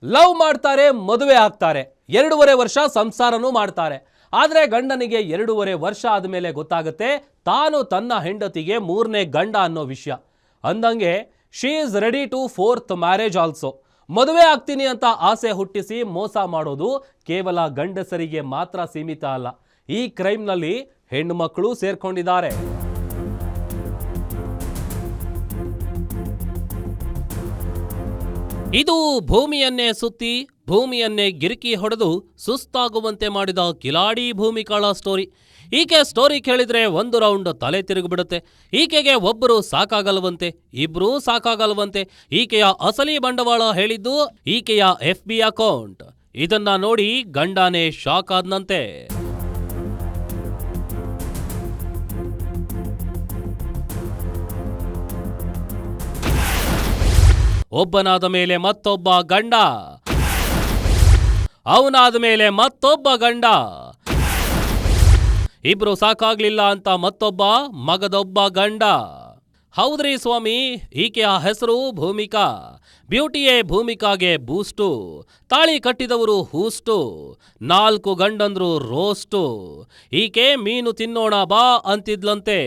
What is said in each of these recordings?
Love ಮಾಡ್ತಾರೆ, ಮದುವೆ ಆಗ್ತಾರೆ, 2.5 ವರ್ಷ ಸಂಸಾರನೂ ಮಾಡ್ತಾರೆ. ಆದರೆ ಗಂಡನಿಗೆ 2.5 ವರ್ಷ ಆದಮೇಲೆ ಗೊತ್ತಾಗುತ್ತೆ ತಾನು ತನ್ನ ಹೆಂಡತಿಗೆ 3ನೇ ಗಂಡ ಅನ್ನೋ ವಿಷಯ. ಅಂದಂಗೆ she is ready to 4th marriage also. ಮದುವೆ ಆಗ್ತೀನಿ ಅಂತ ಆಸೆ ಹುಟ್ಟಿಸಿ ಮೋಸ ಮಾಡೋದು ಕೇವಲ ಗಂಡಸರಿಗೆ ಮಾತ್ರ ಸೀಮಿತ ಅಲ್ಲ. ಈ ಕ್ರೈಮ್ನಲ್ಲಿ ಹೆಣ್ಣು ಮಕ್ಕಳು ಸೇರ್ಕೊಂಡಿದ್ದಾರೆ. ಇದು ಭೂಮಿಯನ್ನೇ ಸುತ್ತಿ ಭೂಮಿಯನ್ನೇ ಗಿರಿಕಿ ಹೊಡೆದು ಸುಸ್ತಾಗುವಂತೆ ಮಾಡಿದ ಕಿಲಾಡಿ ಭೂಮಿಕಾಳ ಸ್ಟೋರಿ. ಈಕೆ ಸ್ಟೋರಿ ಕೇಳಿದ್ರೆ ಒಂದು ರೌಂಡ್ ತಲೆ ತಿರುಗಿಬಿಡುತ್ತೆ. ಈಕೆಗೆ ಒಬ್ಬರು ಸಾಕಾಗಲ್ವಂತೆ, ಇಬ್ರೂ ಸಾಕಾಗಲ್ವಂತೆ. ಈಕೆಯ ಅಸಲಿ ಬಂಡವಾಳ ಹೇಳಿದ್ದು ಈಕೆಯ FB ಅಕೌಂಟ್. ಇದನ್ನ ನೋಡಿ ಗಂಡನೇ ಶಾಕ್ ಆದ್ನಂತೆ. ಒಬ್ಬನಾದ ಮೇಲೆ ಮತ್ತೊಬ್ಬ ಗಂಡ, ಅವನಾದ ಮೇಲೆ ಮತ್ತೊಬ್ಬ ಗಂಡ, ಇಬ್ರು ಸಾಕಾಗ್ಲಿಲ್ಲ ಅಂತ ಮತ್ತೊಬ್ಬ ಮಗದೊಬ್ಬ ಗಂಡ. ಹೌದ್ರಿ ಸ್ವಾಮಿ, ಈಕೆಯ ಹೆಸರು ಭೂಮಿಕಾ. ಬ್ಯೂಟಿಯೇ ಭೂಮಿಕಾಗೆ ಬೂಸ್ಟು. ತಾಳಿ ಕಟ್ಟಿದವರು ಹೂಸ್ಟು, 4 ಗಂಡಂದ್ರು ರೋಸ್ಟು. ಈಕೆ ಮೀನು ತಿನ್ನೋಣ ಬಾ ಅಂತಿದ್ಲಂತೆ,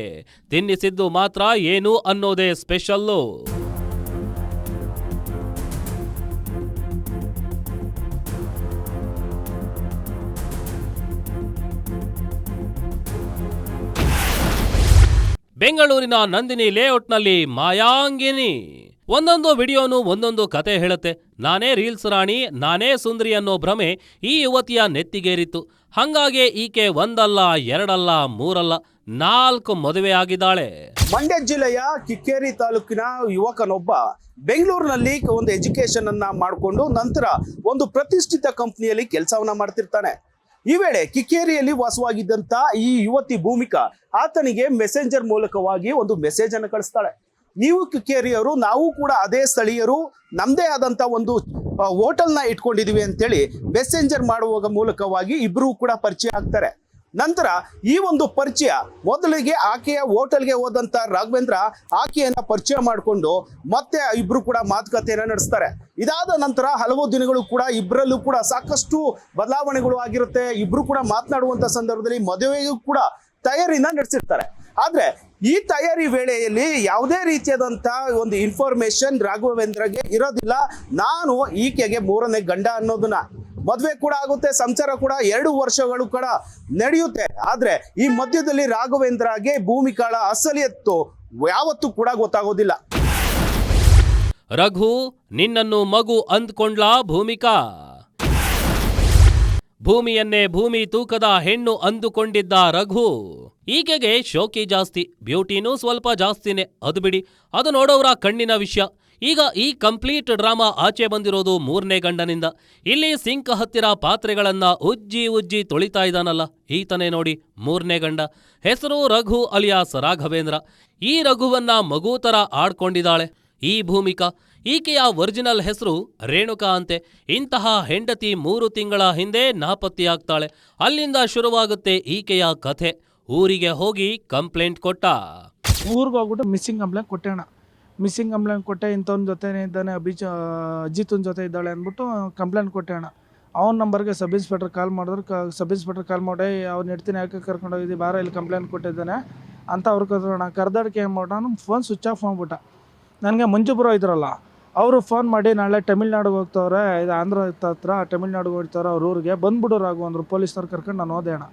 ತಿನ್ನಿಸಿದ್ದು ಮಾತ್ರ ಏನು ಅನ್ನೋದೇ ಸ್ಪೆಷಲ್ಲು. ಬೆಂಗಳೂರಿನ ನಂದಿನಿ ಲೇಔಟ್ನಲ್ಲಿ ಮಾಯಾಂಗಿನಿ. ಒಂದೊಂದು ವಿಡಿಯೋನು ಒಂದೊಂದು ಕತೆ ಹೇಳುತ್ತೆ. ನಾನೇ ರೀಲ್ಸ್ ರಾಣಿ, ನಾನೇ ಸುಂದರಿ ಅನ್ನೋ ಭ್ರಮೆ ಈ ಯುವತಿಯ ನೆತ್ತಿಗೇರಿತ್ತು. ಹಂಗಾಗಿ ಈಕೆ 1 ಅಲ್ಲ 2 ಅಲ್ಲ 3 ಅಲ್ಲ 4 ಮದುವೆ ಆಗಿದ್ದಾಳೆ. ಮಂಡ್ಯ ಜಿಲ್ಲೆಯ ಕಿಕ್ಕೇರಿ ತಾಲೂಕಿನ ಯುವಕನೊಬ್ಬ ಬೆಂಗಳೂರಿನಲ್ಲಿ ಒಂದು ಎಜುಕೇಶನ್ ಅನ್ನ ಮಾಡಿಕೊಂಡು ನಂತರ ಒಂದು ಪ್ರತಿಷ್ಠಿತ ಕಂಪನಿಯಲ್ಲಿ ಕೆಲಸವನ್ನ ಮಾಡ್ತಿರ್ತಾನೆ. ಈ ವೇಳೆ ಕಿಕ್ಕೇರಿಯಲ್ಲಿ ವಾಸವಾಗಿದ್ದಂತ ಈ ಯುವತಿ ಭೂಮಿಕಾ ಆತನಿಗೆ ಮೆಸೆಂಜರ್ ಮೂಲಕವಾಗಿ ಒಂದು ಮೆಸೇಜ್ ಅನ್ನು ಕಳಿಸ್ತಾಳೆ. ನೀವು ಕಿಕ್ಕೇರಿಯವರು, ನಾವು ಕೂಡ ಅದೇ ಸ್ಥಳೀಯರು, ನಮ್ದೇ ಆದಂತ ಒಂದು ಹೋಟೆಲ್ನ ಇಟ್ಕೊಂಡಿದೀವಿ ಅಂತೇಳಿ ಮೆಸೆಂಜರ್ ಮಾಡುವ ಮೂಲಕವಾಗಿ ಇಬ್ರು ಕೂಡ ಪರಿಚಯ ಆಗ್ತಾರೆ. ನಂತರ ಈ ಒಂದು ಪರಿಚಯ ಮೊದಲಿಗೆ ಆಕೆಯ ಹೋಟೆಲ್ಗೆ ಹೋದಂತ ರಾಘವೇಂದ್ರ ಆಕೆಯನ್ನ ಪರಿಚಯ ಮಾಡಿಕೊಂಡು ಮತ್ತೆ ಇಬ್ರು ಕೂಡ ಮಾತುಕತೆಯನ್ನ ನಡೆಸ್ತಾರೆ. ಇದಾದ ನಂತರ ಹಲವು ದಿನಗಳು ಕೂಡ ಇಬ್ಬರಲ್ಲೂ ಕೂಡ ಸಾಕಷ್ಟು ಬದಲಾವಣೆಗಳು ಆಗಿರುತ್ತೆ. ಇಬ್ರು ಕೂಡ ಮಾತನಾಡುವಂತ ಸಂದರ್ಭದಲ್ಲಿ ಮದುವೆಗೂ ಕೂಡ ತಯಾರಿನ ನಡೆಸಿರ್ತಾರೆ. ಆದ್ರೆ ಈ ತಯಾರಿ ವೇಳೆಯಲ್ಲಿ ಯಾವುದೇ ರೀತಿಯಾದಂತ ಒಂದು ಇನ್ಫಾರ್ಮೇಶನ್ ರಾಘವೇಂದ್ರಗೆ ಇರೋದಿಲ್ಲ. ನಾನು ಈಕೆಗೆ 3ನೇ ಗಂಡ ಅನ್ನೋದನ್ನ. ಮದುವೆ ಕೂಡ ಆಗುತ್ತೆ, ಸಂಸಾರ ಕೂಡ 2 ವರ್ಷಗಳು ಕೂಡ ನಡೆಯುತ್ತೆ. ಆದ್ರೆ ಈ ಮಧ್ಯದಲ್ಲಿ ರಾಘವೇಂದ್ರಗೆ ಭೂಮಿಕಾಳ ಅಸಲಿಯತ್ತು ಯಾವತ್ತೂ ಕೂಡ ಗೊತ್ತಾಗೋದಿಲ್ಲ. ರಘು, ನಿನ್ನನ್ನು ಮಗು ಅಂದ್ಕೊಂಡ್ಲಾ ಭೂಮಿಕಾ? ಭೂಮಿಯನ್ನೇ ಭೂಮಿ ತೂಕದ ಹೆಣ್ಣು ಅಂದುಕೊಂಡಿದ್ದ ರಘು. ಈಕೆಗೆ ಶೋಕಿ ಜಾಸ್ತಿ, ಬ್ಯೂಟಿನೂ ಸ್ವಲ್ಪ ಜಾಸ್ತಿನೇ. ಅದು ಬಿಡಿ, ಅದು ನೋಡೋರ ಕಣ್ಣಿನ ವಿಷಯ. ಈಗ ಈ ಕಂಪ್ಲೀಟ್ ಡ್ರಾಮಾ ಆಚೆ ಬಂದಿರೋದು 3ನೇ ಗಂಡನಿಂದ. ಇಲ್ಲಿ ಸಿಂಕ್ ಹತ್ತಿರ ಪಾತ್ರೆಗಳನ್ನ ಉಜ್ಜಿ ತೊಳಿತಾ ಇದ್ದಾನಲ್ಲ, ಈತನೇ ನೋಡಿ 3ನೇ ಗಂಡ. ಹೆಸರು ರಘು ಅಲಿಯಾಸ್ ರಾಘವೇಂದ್ರ. ಈ ರಘುವನ್ನ ಮಗು ತರ ಆಡ್ಕೊಂಡಿದ್ದಾಳೆ ಈ ಭೂಮಿಕಾ. ಈಕೆಯ ಒರಿಜಿನಲ್ ಹೆಸರು ರೇಣುಕಾ ಅಂತೆ. ಇಂತಹ ಹೆಂಡತಿ 3 ತಿಂಗಳ ಹಿಂದೆ ನಾಪತ್ತೆಯಾಗ್ತಾಳೆ. ಅಲ್ಲಿಂದ ಶುರುವಾಗುತ್ತೆ ಈಕೆಯ ಕಥೆ. ಊರಿಗೆ ಹೋಗಿ ಕಂಪ್ಲೇಂಟ್ ಕೊಟ್ಟ. ಊರಿಗೆ ಹೋಗ್ಬಿಟ್ಟು ಮಿಸ್ಸಿಂಗ್ ಕಂಪ್ಲೇಂಟ್ ಕೊಟ್ಟೆ. ಇಂಥವ್ನ ಜೊತೆನೇ ಇದ್ದಾನೆ, ಅಜಿತನ ಜೊತೆ ಇದ್ದಾಳೆ ಅಂದ್ಬಿಟ್ಟು ಕಂಪ್ಲೇಂಟ್ ಕೊಟ್ಟೆ ಅಣ್ಣ. ಅವನ ನಂಬರ್ಗೆ ಸಬ್ ಇನ್ಸ್ಪೆಕ್ಟರ್ ಕಾಲ್ ಮಾಡಿದ್ರು. ಸಬ್ ಇನ್ಸ್ಪೆಕ್ಟರ್ ಕಾಲ್ ಮಾಡಿ ಅವ್ನು ಇಡ್ತೀನಿ, ಯಾಕೆ ಕರ್ಕೊಂಡೋಗಿದ್ದಿ, ಬಾರ ಇಲ್ಲಿ ಕಂಪ್ಲೇಂಟ್ ಕೊಟ್ಟಿದ್ದಾನೆ ಅಂತ ಅವ್ರು ಕರ್ದೋಣ. ಕರ್ದಾಡ್ಕೆ ಏನು ಮಾಡೋಣ, ನಮ್ಮ ಫೋನ್ ಸ್ವಿಚ್ ಆಫ್ ಮಾಡ್ಬಿಟ್ಟ. ನನಗೆ ಮಂಜುಬ್ರೋ ಇದ್ರಲ್ಲ, ಅವರು ಫೋನ್ ಮಾಡಿ ನಾಳೆ ತಮಿಳ್ನಾಡಿಗೆ ಹೋಗ್ತವ್ರೆ, ಇದು ಆಂಧ್ರ ಹತ್ರ ತಮಿಳ್ನಾಡಿಗೆ ಹೋಗ್ತವ್ರೆ, ಅವ್ರ ಊರಿಗೆ ಬಂದ್ಬಿಡು ರಾಘು ಅಂದರು. ಪೊಲೀಸ್ನವ್ರು ಕರ್ಕೊಂಡು ನಾನು ಹೋದೆ ಅಣ್ಣ.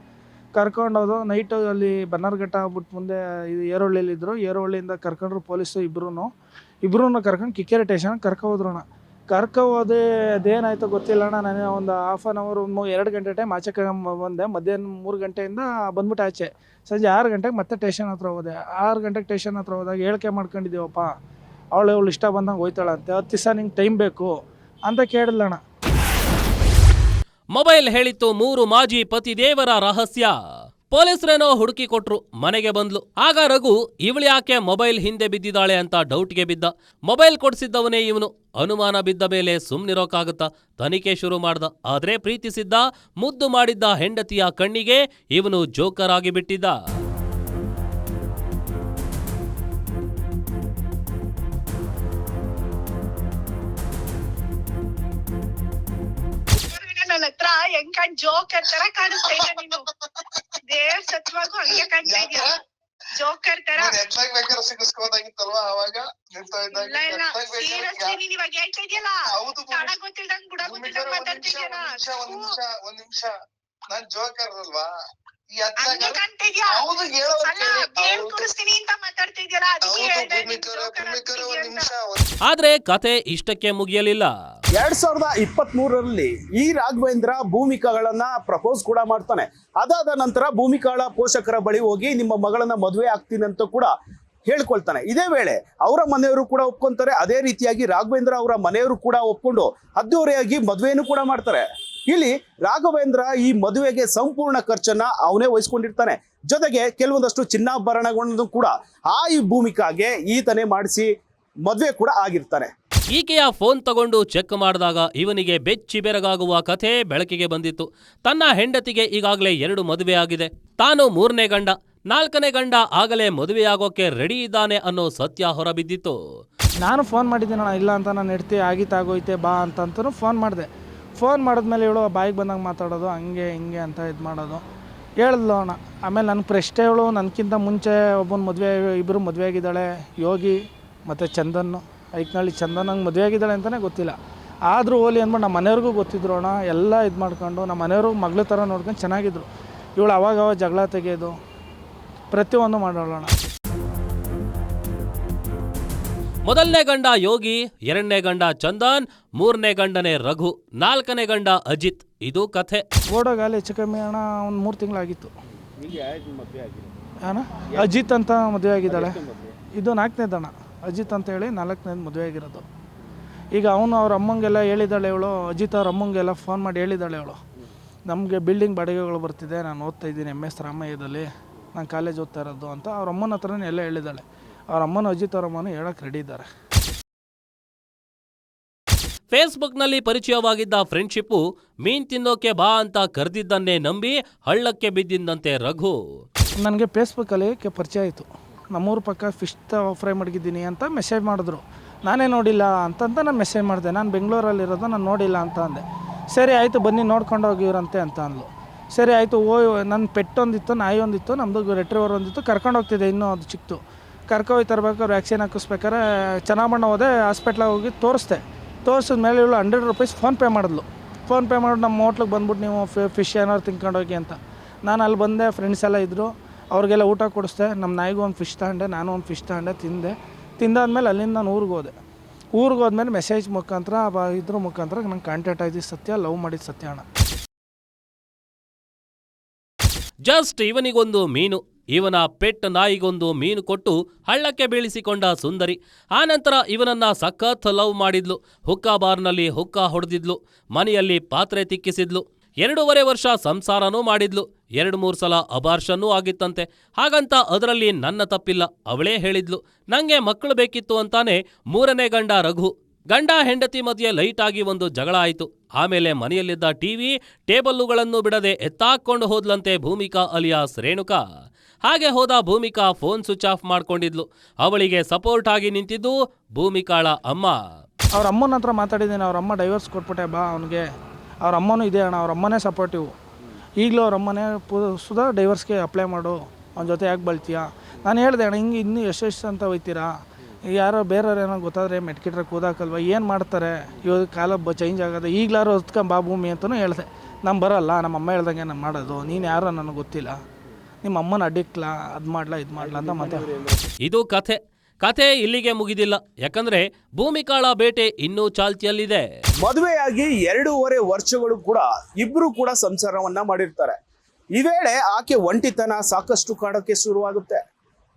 ಕರ್ಕೊಂಡೋದು ನೈಟು ಅಲ್ಲಿ ಬನ್ನರ್ಘಟ್ಟ ಆಗ್ಬಿಟ್ಟು ಮುಂದೆ ಇದು ಏರೋಹಳ್ಳಿಲಿದ್ದರು. ಏರೋಹಳ್ಳಿಯಿಂದ ಕರ್ಕೊಂಡ್ರು ಪೊಲೀಸು. ಇಬ್ಬರೂ ಕರ್ಕೊಂಡು ಕಿಕ್ಕೇರಿ ಸ್ಟೇಷನ್ಗೆ ಕರ್ಕೋದ್ರು ಅಣ್ಣ. ಕರ್ಕೋದೆ ಅದೇನಾಯ್ತು ಗೊತ್ತಿಲ್ಲ ಅಣ್ಣ. ನಾನು ಒಂದು ಹಾಫ್ ಆನ್ ಅವರ್ 2 ಗಂಟೆ ಟೈಮ್ ಆಚೆ ಬಂದೆ. ಮಧ್ಯಾಹ್ನ 3 ಗಂಟೆಯಿಂದ ಬಂದ್ಬಿಟ್ಟು ಆಚೆ ಸಂಜೆ 6 ಗಂಟೆಗೆ ಮತ್ತೆ ಸ್ಟೇಷನ್ ಹತ್ರ ಹೋದೆ. 6 ಗಂಟೆಗೆ ಸ್ಟೇಷನ್ ಹತ್ರ ಹೋದಾಗ ಹೇಳಿಕೆ ಮಾಡ್ಕೊಂಡಿದ್ದೀವಪ್ಪ, ಅವಳು ಇಷ್ಟ ಬಂದಂಗೆ ಹೋಯ್ತಾಳಂತೆ, 10 ದಿವಸ ನಿಂಗೆ ಟೈಮ್ ಬೇಕು ಅಂತ ಕೇಳಿದ್ಲಣ್ಣ. ಮೊಬೈಲ್ ಹೇಳಿತ್ತು 3 ಮಾಜಿ ಪತಿದೇವರ ರಹಸ್ಯ. ಪೊಲೀಸರೇನೋ ಹುಡುಕಿ ಕೊಟ್ರು, ಮನೆಗೆ ಬಂದ್ಲು. ಆಗ ರಘು ಇವಳ್ಯಾಕೆ ಮೊಬೈಲ್ ಹಿಂದೆ ಬಿದ್ದಿದ್ದಾಳೆ ಅಂತ ಡೌಟ್ಗೆ ಬಿದ್ದ. ಮೊಬೈಲ್ ಕೊಡ್ಸಿದ್ದವನೇ ಇವನು. ಅನುಮಾನ ಬಿದ್ದ ಮೇಲೆ ಸುಮ್ನಿರೋಕ್ಕಾಗುತ್ತಾ? ತನಿಖೆ ಶುರು ಮಾಡ್ದ. ಆದ್ರೆ ಪ್ರೀತಿಸಿದ್ದ, ಮುದ್ದು ಮಾಡಿದ್ದ ಹೆಂಡತಿಯ ಕಣ್ಣಿಗೆ ಇವನು ಜೋಕರ್ ಆಗಿ ಬಿಟ್ಟಿದ್ದ. ಹೆಂಗ್ ಜೋಕರ್ ತರ ಕಾಣಿಸ್ತಾ ಇದ್ದ ನೀನು. ದೇವ್ ಸತ್ವಾಗೂ ಹಂಗೆ ಕಾಣ್ತಾ ಇದ್ಯಾ, ಜೋಕರ್ ತರ. ಬೇಕಾದ್ರೆ ಸಿಗಿಸ್ಕೋದಾಗಿತ್ತಲ್ವಾ ಅವಾಗ ಇಲ್ಲ ಇಲ್ಲ, ಸೀರಿಯಸ್ಲಿ ನೀನ್ ಇವಾಗ ಹೇಳ್ತಾ ಇದೆಯಲ್ಲ, ತಡ ಗೊತ್ತಿಲ್ದಂಗ್ ಬುಡ ಗೊತ್ತಿಲ್ದಂಗ್ ಮಾತಾಡ್ತಿದ್ಯಲ್ಲ. ಒಂದ್ ನಿಮಿಷ ನಾನ್ ಜೋಕರ್ ಅಲ್ವಾ? ಹಂಗೆ ಕಾಣ್ತಾ ಇದ್ಯಾ. ಅಲ್ಲ, ಗೇಮ್ ಕುಡಿಸ್ತೀನಿ ಅಂತ ಮಾತಾಡ್ತಾ ಇದ್ಯಲ್ಲ, ಅದಕ್ಕೆ ಹೇಳ್ದೆ ನೀನ್ ಜೋಕರ್ ಅಂತ. ಆದ್ರೆ ಕಥೆ ಇಷ್ಟಕ್ಕೆ ಮುಗಿಯಲಿಲ್ಲ. 2023ರಲ್ಲಿ ಈ ರಾಘವೇಂದ್ರ ಭೂಮಿಕಾಗಳನ್ನ ಪ್ರಪೋಸ್ ಕೂಡ ಮಾಡ್ತಾನೆ. ಅದಾದ ನಂತರ ಭೂಮಿಕಾಳ ಪೋಷಕರ ಬಳಿ ಹೋಗಿ ನಿಮ್ಮ ಮಗಳನ್ನ ಮದುವೆ ಆಗ್ತೀನಿ ಅಂತ ಕೂಡ ಹೇಳ್ಕೊಳ್ತಾನೆ. ಇದೇ ವೇಳೆ ಅವರ ಮನೆಯವರು ಕೂಡ ಒಪ್ಕೊಂತಾರೆ. ಅದೇ ರೀತಿಯಾಗಿ ರಾಘವೇಂದ್ರ ಅವರ ಮನೆಯವರು ಕೂಡ ಒಪ್ಕೊಂಡು ಅದ್ದೂರಿಯಾಗಿ ಮದುವೆಯನ್ನು ಕೂಡ ಮಾಡ್ತಾರೆ. ಇಲ್ಲಿ ರಾಘವೇಂದ್ರ ಈ ಮದುವೆಗೆ ಸಂಪೂರ್ಣ ಖರ್ಚನ್ನ ಅವನೇ ವಹಿಸ್ಕೊಂಡಿರ್ತಾನೆ. ಜೊತೆಗೆ ಕೆಲವೊಂದಷ್ಟು ಚಿನ್ನಾಭರಣಗಳನ್ನು ಕೂಡ ಈ ಭೂಮಿಕಾಗೆ ಈತನೇ ಮಾಡಿಸಿ ಮದುವೆ ಕೂಡ ಆಗಿರ್ತಾನೆ. ಈಕೆಯ ಫೋನ್ ತಗೊಂಡು ಚೆಕ್ ಮಾಡಿದಾಗ ಇವನಿಗೆ ಬೆಚ್ಚಿ ಬೆರಗಾಗುವ ಕಥೆ ಬೆಳಕಿಗೆ ಬಂದಿತ್ತು. ತನ್ನ ಹೆಂಡತಿಗೆ ಈಗಾಗಲೇ 2 ಮದುವೆ ಆಗಿದೆ. ತಾನು 3ನೇ ಗಂಡ, 4ನೇ ಗಂಡ ಆಗಲೇ ಮದುವೆಯಾಗೋಕೆ ರೆಡಿ ಇದ್ದಾನೆ ಅನ್ನೋ ಸತ್ಯ ಹೊರಬಿದ್ದಿತ್ತು. ನಾನು ಫೋನ್ ಮಾಡಿದ್ದೀನಣ್ಣ, ಇಲ್ಲ ಅಂತ ನಾನು ಹೆಂಡ್ತಿ ಆಗಿತ್ತಾಗೋಯ್ತೆ ಬಾ ಅಂತಂತೂ ಫೋನ್ ಮಾಡಿದೆ. ಫೋನ್ ಮಾಡಿದ್ಮೇಲೆ ಇವಳು ಬಾಯಿಗೆ ಬಂದಂಗೆ ಮಾತಾಡೋದು, ಹಂಗೆ ಹಿಂಗೆ ಅಂತ ಇದು ಮಾಡೋದು ಹೇಳಿದ್ಲು ಅಣ್ಣ. ಆಮೇಲೆ ನನ್ನ ಪ್ರಶ್ನೆ ಇವಳು ನನಗಿಂತ ಮುಂಚೆ ಒಬ್ಬನ ಮದುವೆ, ಇಬ್ಬರು ಮದುವೆ ಆಗಿದ್ದಾಳೆ, ಯೋಗಿ ಮತ್ತು ಚಂದನ್ನು, ಐಕ್ನಳ್ಳಿ ಚಂದನ್ ಹಂಗೆ ಮದುವೆ ಆಗಿದ್ದಾಳೆ ಅಂತಲೇ ಗೊತ್ತಿಲ್ಲ. ಆದರೂ ಓಲಿ ಅಂದ್ಬಿಟ್ಟು ನಮ್ಮ ಮನೆಯವ್ರಿಗೂ ಗೊತ್ತಿದ್ರು ಅಣ್ಣ. ಎಲ್ಲ ಇದು ಮಾಡ್ಕೊಂಡು ನಮ್ಮ ಮನೆಯವರು ಮಗಳ ಥರ ನೋಡ್ಕೊಂಡು ಚೆನ್ನಾಗಿದ್ರು. ಇವಳು ಅವಾಗ ಜಗಳ ತೆಗೆಯೋದು ಪ್ರತಿಯೊಂದು ಮಾಡೋಣ. ಮೊದಲನೇ ಗಂಡ ಯೋಗಿ, 2ನೇ ಗಂಡ ಚಂದನ್, 3ನೇ ಗಂಡನೇ ರಘು, 4ನೇ ಗಂಡ ಅಜಿತ್. ಇದು ಕಥೆ. ಓಡೋಗಾಲ ಹೆಚ್ಚು ಕಮ್ಮಿ ಅಣ್ಣ ಒಂದು 3 ತಿಂಗಳಾಗಿತ್ತು ಅಣ್ಣ. ಅಜಿತ್ ಅಂತ ಮದುವೆ ಆಗಿದ್ದಾಳೆ. ಇದು 4ನೇದಣ್ಣ. ಅಜಿತ್ ಅಂತ ಹೇಳಿ 4ನೇದು ಮದುವೆ ಆಗಿರೋದು. ಈಗ ಅವನು ಅವ್ರ ಅಮ್ಮಂಗೆಲ್ಲ ಹೇಳಿದ್ದಾಳೆ ಇವಳು, ಅಜಿತ್ ಅವ್ರ ಅಮ್ಮಂಗೆಲ್ಲ ಫೋನ್ ಮಾಡಿ ಹೇಳಿದ್ದಾಳೆ ಇವಳು, ನಮಗೆ ಬಿಲ್ಡಿಂಗ್ ಬಾಡಿಗೆಗಳು ಬರ್ತಿದೆ, ನಾನು ಓದ್ತಾ ಇದ್ದೀನಿ MS ರಾಮಯ್ಯದಲ್ಲಿ, ನಾನು ಕಾಲೇಜ್ ಓದ್ತಾ ಇರೋದು ಅಂತ ಅವ್ರ ಅಮ್ಮನ ಹತ್ರನೇ ಎಲ್ಲ ಹೇಳಿದ್ದಾಳೆ. ಅವ್ರ ಅಮ್ಮನ ಅಜಿತ್ ಅವ್ರ ಅಮ್ಮನೂ ಹೇಳಕ್ಕೆ ರೆಡಿ ಇದ್ದಾರೆ. ಫೇಸ್ಬುಕ್ನಲ್ಲಿ ಪರಿಚಯವಾಗಿದ್ದ ಫ್ರೆಂಡ್ಶಿಪ್ಪು ಮೀನ್ ತಿನ್ನೋಕೆ ಬಾ ಅಂತ ಕರೆದಿದ್ದನ್ನೇ ನಂಬಿ ಹಳ್ಳಕ್ಕೆ ಬಿದ್ದಿದ್ದಂತೆ ರಘು. ನನಗೆ ಫೇಸ್ಬುಕ್ಕಲ್ಲಿ ಪರಿಚಯ ಆಯಿತು. ನಮ್ಮೂರ ಪಕ್ಕ ಫಿಶ್ ಫ್ರೈ ಮಡಗಿದ್ದೀನಿ ಅಂತ ಮೆಸೇಜ್ ಮಾಡಿದ್ರು. ನಾನೇ ನೋಡಿಲ್ಲ ಅಂತಂತ ನಾನು ಮೆಸೇಜ್ ಮಾಡಿದೆ. ನಾನು ಬೆಂಗಳೂರಲ್ಲಿರೋದು, ನಾನು ನೋಡಿಲ್ಲ ಅಂತ ಅಂದೆ. ಸರಿ ಆಯಿತು ಬನ್ನಿ ನೋಡ್ಕೊಂಡು ಹೋಗಿವ್ರಂತೆ ಅಂತ ಅಂದ್ಲು. ಸರಿ ಆಯಿತು ನನ್ನ ಪೆಟ್ಟೊಂದಿತ್ತು, ನಾಯಿ ಒಂದಿತ್ತು, ನಮ್ಮದು ರೆಟ್ರಿವರ್ ಒಂದಿತ್ತು, ಕರ್ಕೊಂಡು ಹೋಗ್ತಿದ್ದೆ. ಇನ್ನೂ ಅದು ಚಿಕ್ತು. ಕರ್ಕೊಂಡೋಗಿ ತರಬೇಕಾದ್ರೆ ವ್ಯಾಕ್ಸಿನ್ ಹಾಕಿಸ್ಬೇಕಾದ್ರೆ ಚೆನ್ನಾಗಿ ಹೋದೆ. ಹಾಸ್ಪಿಟ್ಲಾಗ ಹೋಗಿ ತೋರಿಸಿದ ಮೇಲೆ ಇವಳು 100 ರೂಪೀಸ್ ಫೋನ್ಪೇ ಮಾಡಿದ್ಲು. ಫೋನ್ಪೇ ಮಾಡಿ ನಮ್ಮ ಹೋಟ್ಲಿಗೆ ಬಂದ್ಬಿಟ್ಟು ನೀವು ಫಿಶ್ ಏನಾದ್ರು ತಿನ್ಕೊಂಡು ಹೋಗಿ ಅಂತ. ನಾನು ಅಲ್ಲಿ ಬಂದೆ, ಫ್ರೆಂಡ್ಸ್ ಎಲ್ಲ ಇದ್ದರು, ಅವ್ರಿಗೆಲ್ಲ ಊಟ ಕೊಡಿಸ್ದೆ. ನಮ್ಮ ನಾಯಿಗೂ ಒಂದು ಫಿಶ್ ತಗೊಂಡೆ, ನಾನು ಒಂದು ಫಿಶ್ ತಗೊಂಡೆ, ತಿಂದಾದ್ಮೇಲೆ ಅಲ್ಲಿಂದ ನಾನು ಊರಿಗೆ ಹೋದ್ಮೇಲೆ ಮೆಸೇಜ್ ಮುಖಾಂತರ ಇದ್ರ ಮುಖಾಂತರ ನಂಗೆ ಕಾಂಟ್ಯಾಕ್ಟ್ ಆಗಿದ್ದು ಸತ್ಯ, ಲವ್ ಮಾಡಿದ್ದು ಸತ್ಯ ಅಣ್ಣ. ಜಸ್ಟ್ ಇವನಿಗೊಂದು ಮೀನು, ಇವನ ಪೆಟ್ ನಾಯಿಗೊಂದು ಮೀನು ಕೊಟ್ಟು ಹಳ್ಳಕ್ಕೆ ಬೀಳಿಸಿಕೊಂಡ ಸುಂದರಿ. ಆನಂತರ ಇವನನ್ನ ಸಖತ್ ಲವ್ ಮಾಡಿದ್ಲು. ಹುಕ್ಕಾ ಬಾರ್ನಲ್ಲಿ ಹುಕ್ಕಾ ಹೊಡೆದಿದ್ಲು, ಮನೆಯಲ್ಲಿ ಪಾತ್ರೆ ತಿಕ್ಕಿಸಿದ್ಲು. 2.5 ವರ್ಷ ಸಂಸಾರನೂ ಮಾಡಿದ್ಲು. 2-3 ಸಲ ಅಬಾರ್ಷನ್ನೂ ಆಗಿತ್ತಂತೆ. ಹಾಗಂತ ಅದರಲ್ಲಿ ನನ್ನ ತಪ್ಪಿಲ್ಲ. ಅವಳೇ ಹೇಳಿದ್ಲು, ನಂಗೆ ಮಕ್ಕಳು ಬೇಕಿತ್ತು ಅಂತಾನೆ 3ನೇ ಗಂಡ ರಘು. ಗಂಡ ಹೆಂಡತಿ ಮಧ್ಯೆ ಲೈಟ್ ಆಗಿ ಒಂದು ಜಗಳ ಆಯಿತು. ಆಮೇಲೆ ಮನೆಯಲ್ಲಿದ್ದ ಟಿವಿ ಟೇಬಲ್ಲುಗಳನ್ನು ಬಿಡದೆ ಎತ್ತಾಕೊಂಡು ಹೋದ್ಲಂತೆ ಭೂಮಿಕಾ ಅಲಿಯಾಸ್ ರೇಣುಕಾ. ಹಾಗೆ ಹೋದ ಭೂಮಿಕಾ ಫೋನ್ ಸ್ವಿಚ್ ಆಫ್ ಮಾಡ್ಕೊಂಡಿದ್ಲು. ಅವಳಿಗೆ ಸಪೋರ್ಟ್ ಆಗಿ ನಿಂತಿದ್ದು ಭೂಮಿಕಾಳ ಅಮ್ಮ. ಅವ್ರ ಅಮ್ಮನ ಹತ್ರ ಮಾತಾಡಿದ್ದೀನಿ. ಅವ್ರ ಅಮ್ಮ ಡೈವರ್ಸ್ ಕೊಟ್ಬಿಟ್ಟೆ ಬಾ ಅವನಿಗೆ. ಅವ್ರ ಅಮ್ಮನೂ ಇದೆ ಅಣ್ಣ, ಅವ್ರ ಅಮ್ಮನೇ ಸಪೋರ್ಟಿವ್. ಈಗಲೂ ಅವ್ರ ಅಮ್ಮನೇ ಸುಧಾ ಡೈವರ್ಸ್ಗೆ ಅಪ್ಲೈ ಮಾಡು, ಅವನ ಜೊತೆ ಯಾಕೆ ಬಳ್ತೀಯಾ. ನಾನು ಹೇಳಿದೆ ಅಣ್ಣ, ಹಿಂಗೆ ಇನ್ನೂ ಎಷ್ಟು ಅಂತ ಹೋಯ್ತೀರಾ, ಯಾರೋ ಬೇರೆಯವ್ರು ಏನೋ ಗೊತ್ತಾದರೆ ಮೆಟ್ಕಿಟ್ರೆ ಕೂದಾಕಲ್ವ, ಏನು ಮಾಡ್ತಾರೆ, ಇವಾಗ ಕಾಲ ಚೇಂಜ್ ಆಗೋದು, ಈಗಲಾರು ಹೊತ್ಕೊಂಬಾ ಭೂಮಿ ಅಂತಲೂ ಹೇಳಿದೆ. ನಾನು ಬರೋಲ್ಲ, ನಮ್ಮ ಅಮ್ಮ ಹೇಳ್ದಂಗೆ ನಾನು ಮಾಡೋದು, ನೀನು ಯಾರೋ ನನಗೆ ಗೊತ್ತಿಲ್ಲ, ನಿಮ್ಮ ಅಮ್ಮನ ಅಡಿಕ್ಲಾ, ಅದು ಮಾಡ್ಲಾ ಇದು ಮಾಡ್ಲಾ ಅಂತ ಮಾತಾಡಿ. ಇದು ಕಥೆ ಇಲ್ಲಿಗೆ ಮುಗಿದಿಲ್ಲ. ಯಾಕಂದ್ರೆ ಭೂಮಿಕಾಳ ಬೇಟೆ ಇನ್ನೂ ಚಾಲ್ತಿಯಲ್ಲಿದೆ. ಮದುವೆಯಾಗಿ 2.5 ವರ್ಷಗಳು ಕೂಡ ಇಬ್ರು ಕೂಡ ಸಂಸಾರವನ್ನ ಮಾಡಿರ್ತಾರೆ. ಈ ವೇಳೆ ಆಕೆ ಒಂಟಿತನ ಸಾಕಷ್ಟು ಕಾಡೋಕೆ ಶುರುವಾಗುತ್ತೆ.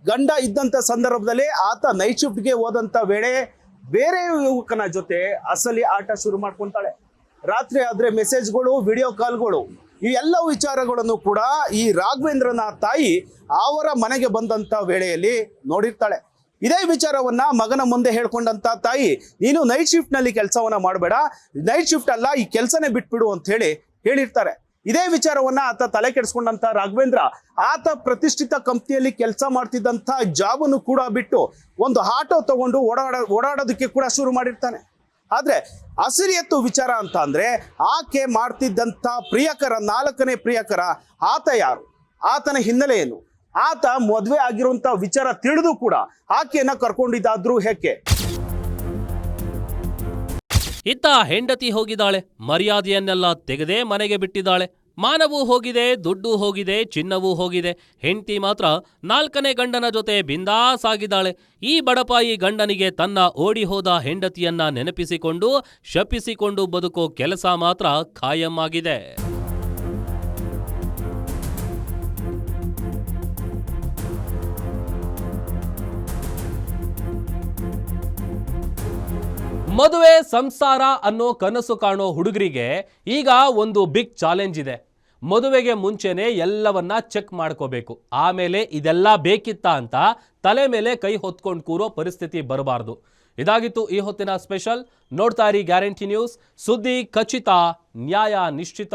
ಗಂಡ ಇದ್ದಂತ ಸಂದರ್ಭದಲ್ಲಿ ಆತ ನೈಟ್ ಶಿಫ್ಟ್ಗೆ ಹೋದಂತ ವೇಳೆ ಬೇರೆ ಯುವಕನ ಜೊತೆ ಅಸಲಿ ಆಟ ಶುರು ಮಾಡ್ಕೊಂತಾಳೆ. ರಾತ್ರಿ ಆದ್ರೆ ಮೆಸೇಜ್ಗಳು, ವಿಡಿಯೋ ಕಾಲ್ಗಳು, ಈ ಎಲ್ಲ ವಿಚಾರಗಳನ್ನು ಕೂಡ ಈ ರಾಘವೇಂದ್ರನ ತಾಯಿ ಅವರ ಮನೆಗೆ ಬಂದಂತ ವೇಳೆಯಲ್ಲಿ ನೋಡಿರ್ತಾಳೆ. ಇದೇ ವಿಚಾರವನ್ನ ಮಗನ ಮುಂದೆ ಹೇಳ್ಕೊಂಡಂತ ತಾಯಿ, ನೀನು ನೈಟ್ ಶಿಫ್ಟ್ ನಲ್ಲಿ ಕೆಲಸವನ್ನ ಮಾಡಬೇಡ, ನೈಟ್ ಶಿಫ್ಟ್ ಅಲ್ಲ, ಈ ಕೆಲಸನೇ ಬಿಟ್ಬಿಡು ಅಂತ ಹೇಳಿರ್ತಾರೆ. ಇದೇ ವಿಚಾರವನ್ನ ಆತ ತಲೆ ಕೆಡಿಸ್ಕೊಂಡಂತ ರಾಘವೇಂದ್ರ ಆತ ಪ್ರತಿಷ್ಠಿತ ಕಂಪ್ನಿಯಲ್ಲಿ ಕೆಲಸ ಮಾಡ್ತಿದ್ದಂತ ಜಾಬನ್ನು ಕೂಡ ಬಿಟ್ಟು ಒಂದು ಆಟೋ ತಗೊಂಡು ಓಡಾಡೋದಕ್ಕೆ ಕೂಡ ಶುರು ಮಾಡಿರ್ತಾನೆ. ಆದ್ರೆ ಅಸಿರಿಯತ್ತು ವಿಚಾರ ಅಂತ ಅಂದ್ರೆ ಆಕೆ ಮಾಡ್ತಿದ್ದಂಥ ಪ್ರಿಯಕರ 4ನೇ ಪ್ರಿಯಕರ ಆತ ಯಾರು, ಆತನ ಹಿನ್ನೆಲೆ ಏನು, ಆತ ಮದುವೆ ಆಗಿರುವಂತ ವಿಚಾರ ತಿಳಿದು ಕೂಡ ಆಕೆಯನ್ನ ಕರ್ಕೊಂಡಿದ್ದಾದ್ರೂ ಹೇಗೆ? ಇತ್ತ ಹೆಂಡತಿ ಹೋಗಿದ್ದಾಳೆ, ಮರ್ಯಾದೆಯನ್ನೆಲ್ಲ ತೆಗೆದೇ ಮನೆಗೆ ಬಿಟ್ಟಿದ್ದಾಳೆ. ಮಾನವೂ ಹೋಗಿದೆ, ದುಡ್ಡು ಹೋಗಿದೆ, ಚಿನ್ನವೂ ಹೋಗಿದೆ. ಹೆಂಡತಿ ಮಾತ್ರ 4ನೇ ಗಂಡನ ಜೊತೆ ಬಿಂದಾಸ್ ಆಗಿದ್ದಾಳೆ. ಈ ಬಡಪಾಯಿ ಗಂಡನಿಗೆ ತನ್ನ ಓಡಿ ಹೋದ ಹೆಂಡತಿಯನ್ನ ನೆನಪಿಸಿಕೊಂಡು ಶಪಿಸಿಕೊಂಡು ಬದುಕೋ ಕೆಲಸ ಮಾತ್ರ ಖಾಯಂ ಆಗಿದೆ. ಮದುವೆ ಸಂಸಾರ ಅನ್ನೋ ಕನಸು ಕಾಣೋ ಹುಡುಗರಿಗೆ ಈಗ ಒಂದು ಬಿಗ್ ಚಾಲೆಂಜ್ ಇದೆ. ಮದುವೆಗೆ ಮುಂಚೆನೆ ಎಲ್ಲವನ್ನ ಚೆಕ್ ಮಾಡ್ಕೋಬೇಕು. ಆಮೇಲೆ ಇದೆಲ್ಲ ಬೇಕಿತ್ತಾ ಅಂತ ತಲೆ ಮೇಲೆ ಕೈ ಹೊತ್ಕೊಂಡು ಕೂರೋ ಪರಿಸ್ಥಿತಿ ಬರಬಾರ್ದು. ಇದಾಗಿತ್ತು ಈ ಹೊತ್ತಿನ ಸ್ಪೆಷಲ್. ನೋಡ್ತಾ ಇರಿ ಗ್ಯಾರಂಟಿ ನ್ಯೂಸ್, ಸುದ್ದಿ ಖಚಿತ, ನ್ಯಾಯ ನಿಶ್ಚಿತ.